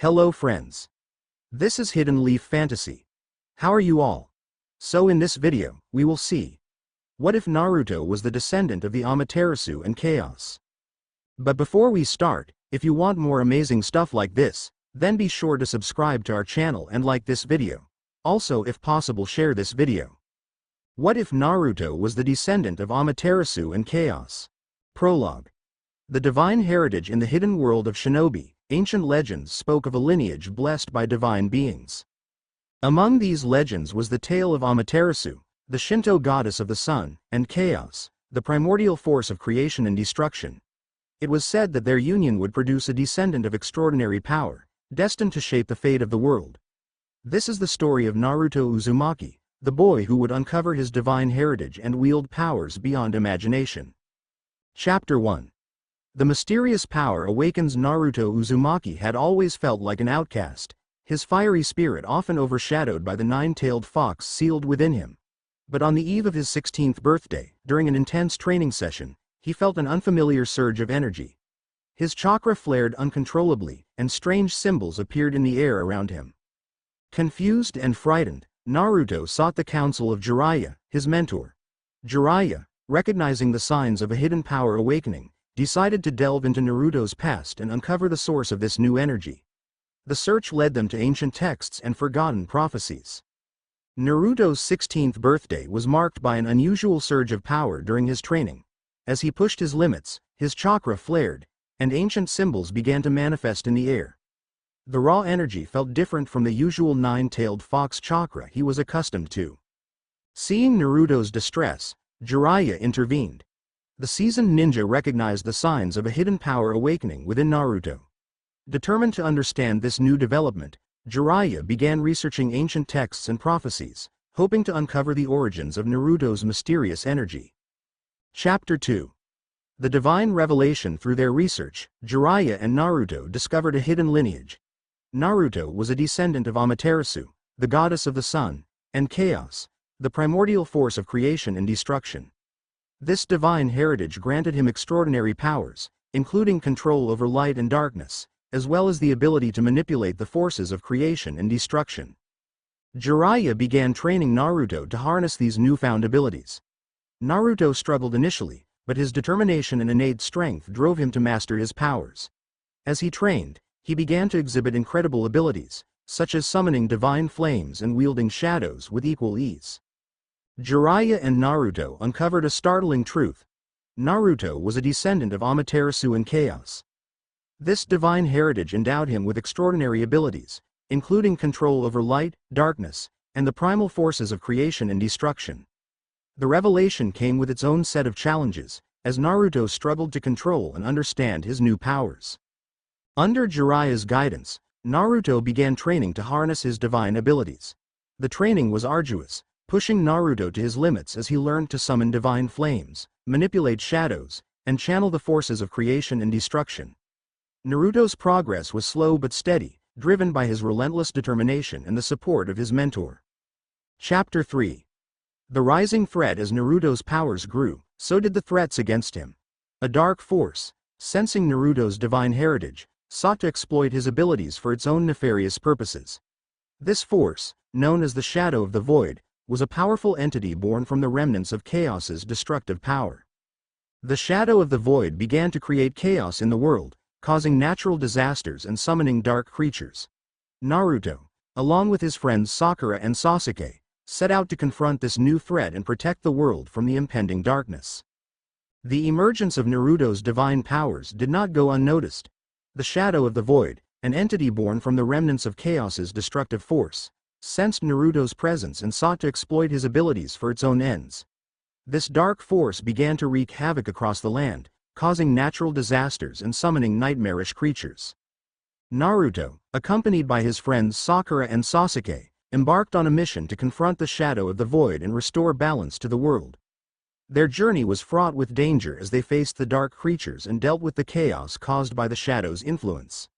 Hello friends. This is Hidden Leaf Fantasy. How are you all? So in this video, we will see, what if Naruto was the descendant of the Amaterasu and Chaos? But before we start, if you want more amazing stuff like this, then be sure to subscribe to our channel and like this video. Also, if possible, share this video. What if Naruto was the descendant of Amaterasu and Chaos? Prologue. The divine heritage in the hidden world of shinobi. Ancient legends spoke of a lineage blessed by divine beings. Among these legends was the tale of Amaterasu, the Shinto goddess of the sun, and Chaos, the primordial force of creation and destruction. It was said that their union would produce a descendant of extraordinary power, destined to shape the fate of the world. This is the story of Naruto Uzumaki, the boy who would uncover his divine heritage and wield powers beyond imagination. Chapter 1. The mysterious power awakens. Naruto Uzumaki had always felt like an outcast, his fiery spirit often overshadowed by the nine-tailed fox sealed within him. But on the eve of his 16th birthday, during an intense training session, he felt an unfamiliar surge of energy. His chakra flared uncontrollably, and strange symbols appeared in the air around him. Confused and frightened, Naruto sought the counsel of Jiraiya, his mentor. Jiraiya, recognizing the signs of a hidden power awakening, decided to delve into Naruto's past and uncover the source of this new energy. The search led them to ancient texts and forgotten prophecies. Naruto's 16th birthday was marked by an unusual surge of power during his training. As he pushed his limits, his chakra flared, and ancient symbols began to manifest in the air. The raw energy felt different from the usual nine-tailed fox chakra he was accustomed to. Seeing Naruto's distress, Jiraiya intervened. The seasoned ninja recognized the signs of a hidden power awakening within Naruto. Determined to understand this new development, Jiraiya began researching ancient texts and prophecies, hoping to uncover the origins of Naruto's mysterious energy. Chapter 2. The divine revelation. Through their research, Jiraiya and Naruto discovered a hidden lineage. Naruto was a descendant of Amaterasu, the goddess of the sun, and Chaos, the primordial force of creation and destruction. This divine heritage granted him extraordinary powers, including control over light and darkness, as well as the ability to manipulate the forces of creation and destruction. Jiraiya began training Naruto to harness these newfound abilities. Naruto struggled initially, but his determination and innate strength drove him to master his powers. As he trained, he began to exhibit incredible abilities, such as summoning divine flames and wielding shadows with equal ease. Jiraiya and Naruto uncovered a startling truth. Naruto was a descendant of Amaterasu and Chaos. This divine heritage endowed him with extraordinary abilities, including control over light, darkness, and the primal forces of creation and destruction. The revelation came with its own set of challenges, as Naruto struggled to control and understand his new powers. Under Jiraiya's guidance, Naruto began training to harness his divine abilities. The training was arduous, pushing Naruto to his limits as he learned to summon divine flames, manipulate shadows, and channel the forces of creation and destruction. Naruto's progress was slow but steady, driven by his relentless determination and the support of his mentor. Chapter 3. The rising threat. As Naruto's powers grew, so did the threats against him. A dark force, sensing Naruto's divine heritage, sought to exploit his abilities for its own nefarious purposes. This force, known as the Shadow of the Void, was a powerful entity born from the remnants of Chaos's destructive power. The Shadow of the Void began to create chaos in the world, causing natural disasters and summoning dark creatures. Naruto, along with his friends Sakura and Sasuke, set out to confront this new threat and protect the world from the impending darkness. The emergence of Naruto's divine powers did not go unnoticed. The Shadow of the Void, an entity born from the remnants of Chaos's destructive force, sensed Naruto's presence and sought to exploit his abilities for its own ends. This dark force began to wreak havoc across the land, causing natural disasters and summoning nightmarish creatures. Naruto, accompanied by his friends Sakura and Sasuke, embarked on a mission to confront the Shadow of the Void and restore balance to the world. Their journey was fraught with danger as they faced the dark creatures and dealt with the chaos caused by the Shadow's influence.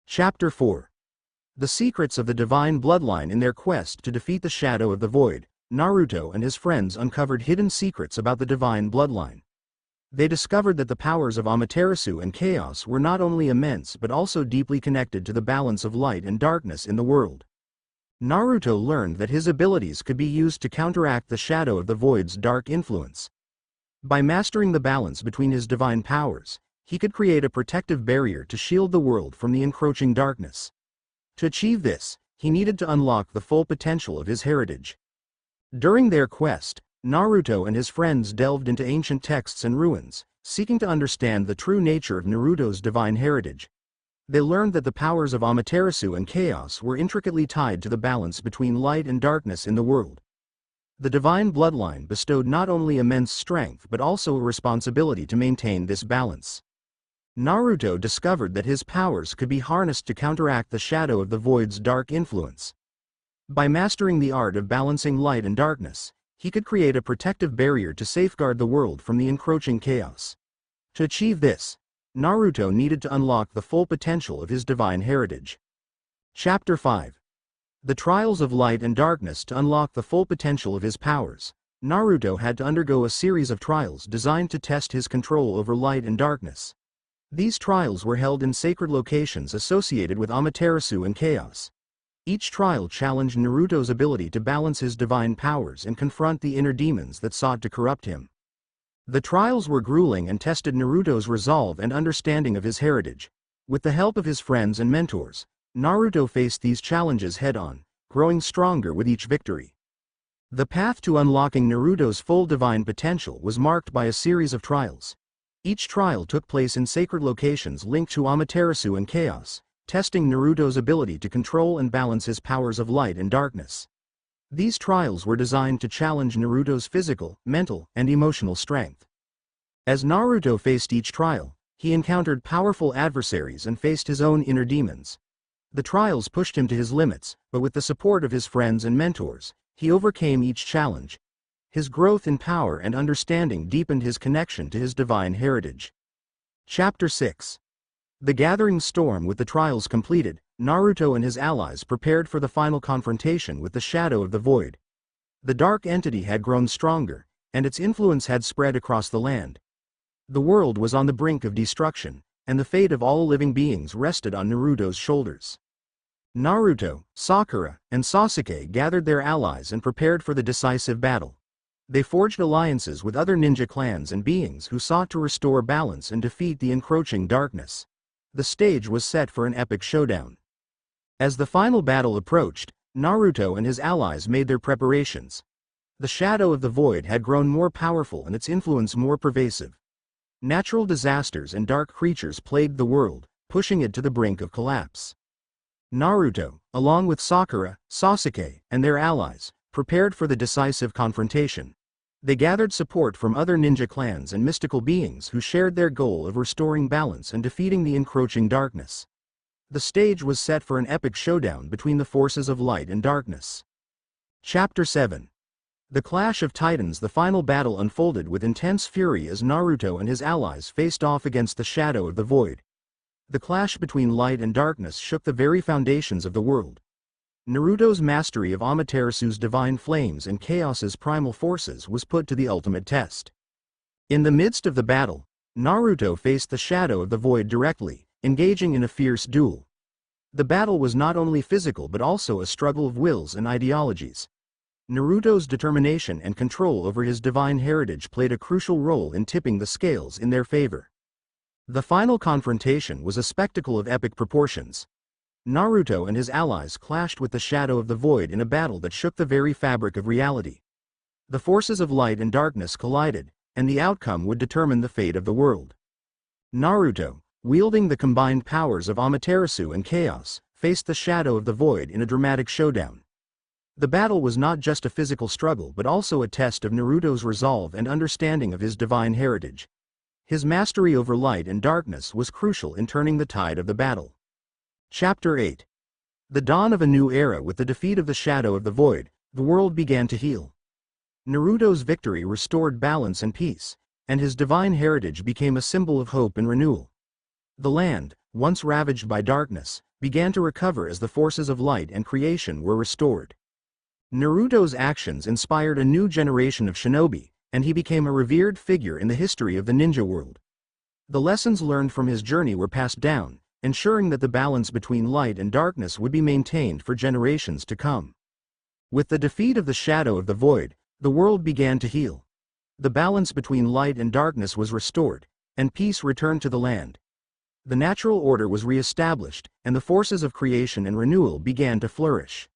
Chapter 4. The secrets of the divine bloodline. In their quest to defeat the Shadow of the Void, Naruto and his friends uncovered hidden secrets about the divine bloodline. They discovered that the powers of Amaterasu and Chaos were not only immense but also deeply connected to the balance of light and darkness in the world. Naruto learned that his abilities could be used to counteract the shadow of the void's dark influence. By mastering the balance between his divine powers, he could create a protective barrier to shield the world from the encroaching darkness. To achieve this, he needed to unlock the full potential of his heritage. During their quest, Naruto and his friends delved into ancient texts and ruins, seeking to understand the true nature of Naruto's divine heritage. They learned that the powers of Amaterasu and Chaos were intricately tied to the balance between light and darkness in the world. The divine bloodline bestowed not only immense strength but also a responsibility to maintain this balance. Naruto discovered that his powers could be harnessed to counteract the shadow of the void's dark influence. By mastering the art of balancing light and darkness, he could create a protective barrier to safeguard the world from the encroaching chaos. To achieve this, Naruto needed to unlock the full potential of his divine heritage. Chapter 5. The Trials of Light and Darkness. To unlock the full potential of his powers, Naruto had to undergo a series of trials designed to test his control over light and darkness. These trials were held in sacred locations associated with Amaterasu and Chaos. Each trial challenged Naruto's ability to balance his divine powers and confront the inner demons that sought to corrupt him. The trials were grueling and tested Naruto's resolve and understanding of his heritage. With the help of his friends and mentors, Naruto faced these challenges head-on, growing stronger with each victory. The path to unlocking Naruto's full divine potential was marked by a series of trials. Each trial took place in sacred locations linked to Amaterasu and Chaos, testing Naruto's ability to control and balance his powers of light and darkness. These trials were designed to challenge Naruto's physical, mental, and emotional strength. As Naruto faced each trial, he encountered powerful adversaries and faced his own inner demons. The trials pushed him to his limits, but with the support of his friends and mentors, he overcame each challenge. His growth in power and understanding deepened his connection to his divine heritage. Chapter 6. The Gathering Storm. With the trials completed, Naruto and his allies prepared for the final confrontation with the Shadow of the Void. The dark entity had grown stronger, and its influence had spread across the land. The world was on the brink of destruction, and the fate of all living beings rested on Naruto's shoulders. Naruto, Sakura, and Sasuke gathered their allies and prepared for the decisive battle. They forged alliances with other ninja clans and beings who sought to restore balance and defeat the encroaching darkness. The stage was set for an epic showdown. As the final battle approached, Naruto and his allies made their preparations. The Shadow of the Void had grown more powerful and its influence more pervasive. Natural disasters and dark creatures plagued the world, pushing it to the brink of collapse. Naruto, along with Sakura, Sasuke, and their allies, prepared for the decisive confrontation. They gathered support from other ninja clans and mystical beings who shared their goal of restoring balance and defeating the encroaching darkness. The stage was set for an epic showdown between the forces of light and darkness. Chapter 7. The Clash of Titans. The final battle unfolded with intense fury as Naruto and his allies faced off against the Shadow of the Void. The clash between light and darkness shook the very foundations of the world. Naruto's mastery of Amaterasu's divine flames and Chaos's primal forces was put to the ultimate test. In the midst of the battle, Naruto faced the Shadow of the Void directly, engaging in a fierce duel. The battle was not only physical but also a struggle of wills and ideologies. Naruto's determination and control over his divine heritage played a crucial role in tipping the scales in their favor. The final confrontation was a spectacle of epic proportions. Naruto and his allies clashed with the Shadow of the Void in a battle that shook the very fabric of reality. The forces of light and darkness collided, and the outcome would determine the fate of the world. Naruto, wielding the combined powers of Amaterasu and Chaos, faced the Shadow of the Void in a dramatic showdown. The battle was not just a physical struggle but also a test of Naruto's resolve and understanding of his divine heritage. His mastery over light and darkness was crucial in turning the tide of the battle. Chapter 8. The Dawn of a New Era. With the defeat of the Shadow of the Void, the world began to heal. Naruto's victory restored balance and peace, and his divine heritage became a symbol of hope and renewal. The land, once ravaged by darkness, began to recover as the forces of light and creation were restored. Naruto's actions inspired a new generation of shinobi, and he became a revered figure in the history of the ninja world. The lessons learned from his journey were passed down, ensuring that the balance between light and darkness would be maintained for generations to come. With the defeat of the Shadow of the Void, the world began to heal. The balance between light and darkness was restored, and peace returned to the land. The natural order was re-established, and the forces of creation and renewal began to flourish.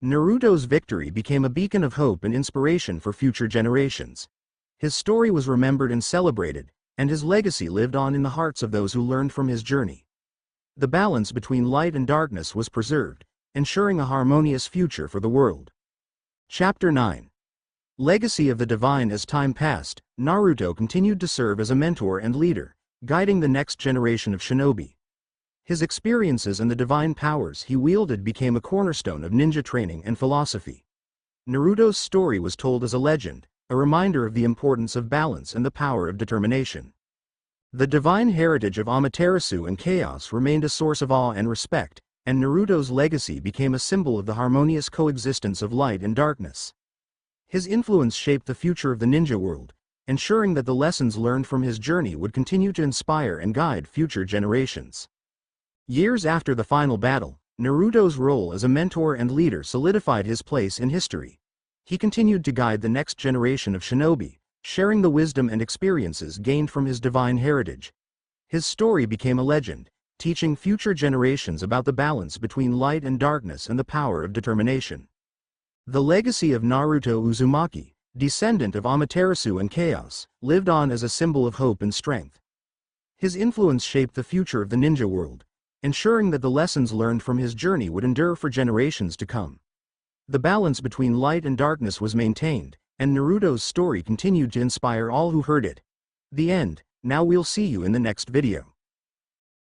Naruto's victory became a beacon of hope and inspiration for future generations. His story was remembered and celebrated, and his legacy lived on in the hearts of those who learned from his journey. The balance between light and darkness was preserved, ensuring a harmonious future for the world. Chapter 9. Legacy of the Divine. As time passed, Naruto continued to serve as a mentor and leader, guiding the next generation of shinobi. His experiences and the divine powers he wielded became a cornerstone of ninja training and philosophy. Naruto's story was told as a legend, a reminder of the importance of balance and the power of determination. The divine heritage of Amaterasu and chaos remained a source of awe and respect, and Naruto's legacy became a symbol of the harmonious coexistence of light and darkness. His influence shaped the future of the ninja world, ensuring that the lessons learned from his journey would continue to inspire and guide future generations. Years after the final battle, Naruto's role as a mentor and leader solidified his place in history. He continued to guide the next generation of shinobi, sharing the wisdom and experiences gained from his divine heritage. His story became a legend, teaching future generations about the balance between light and darkness and the power of determination. The legacy of Naruto Uzumaki, descendant of Amaterasu and chaos, lived on as a symbol of hope and strength. His influence shaped the future of the ninja world, ensuring that the lessons learned from his journey would endure for generations to come. The balance between light and darkness was maintained, and Naruto's story continued to inspire all who heard it. The end. Now we'll see you in the next video.